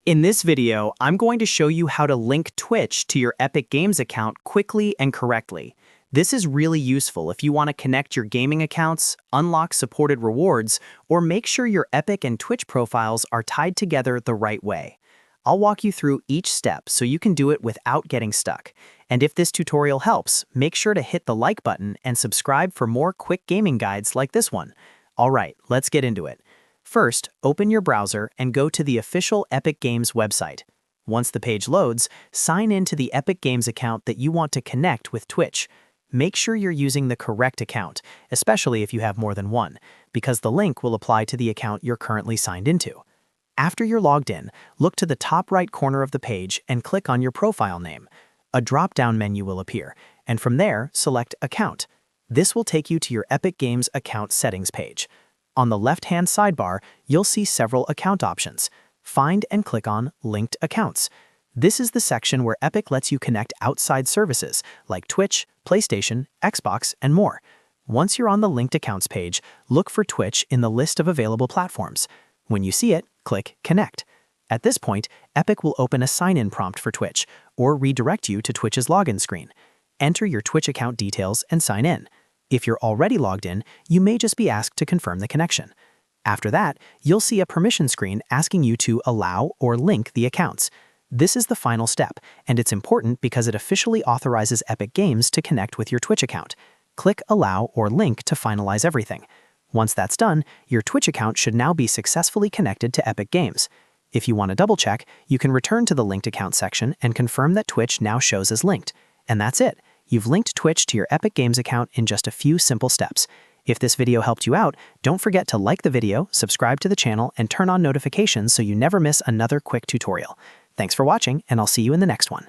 In this video, I'm going to show you how to link Twitch to your Epic Games account quickly and correctly. This is really useful if you want to connect your gaming accounts, unlock supported rewards, or make sure your Epic and Twitch profiles are tied together the right way. I'll walk you through each step so you can do it without getting stuck. And if this tutorial helps, make sure to hit the like button and subscribe for more quick gaming guides like this one. Alright, let's get into it. First, open your browser and go to the official Epic Games website. Once the page loads, sign in to the Epic Games account that you want to connect with Twitch. Make sure you're using the correct account, especially if you have more than one, because the link will apply to the account you're currently signed into. After you're logged in, look to the top right corner of the page and click on your profile name. A drop-down menu will appear, and from there, select Account. This will take you to your Epic Games account settings page. On the left-hand sidebar, you'll see several account options. Find and click on Linked Accounts. This is the section where Epic lets you connect outside services like Twitch, PlayStation, Xbox, and more. Once you're on the Linked Accounts page, look for Twitch in the list of available platforms. When you see it, click Connect. At this point, Epic will open a sign-in prompt for Twitch or redirect you to Twitch's login screen. Enter your Twitch account details and sign in. If you're already logged in, you may just be asked to confirm the connection. After that, you'll see a permission screen asking you to allow or link the accounts. This is the final step, and it's important because it officially authorizes Epic Games to connect with your Twitch account. Click Allow or Link to finalize everything. Once that's done, your Twitch account should now be successfully connected to Epic Games. If you want to double-check, you can return to the Linked Account section and confirm that Twitch now shows as linked. And that's it. You've linked Twitch to your Epic Games account in just a few simple steps. If this video helped you out, don't forget to like the video, subscribe to the channel, and turn on notifications so you never miss another quick tutorial. Thanks for watching, and I'll see you in the next one.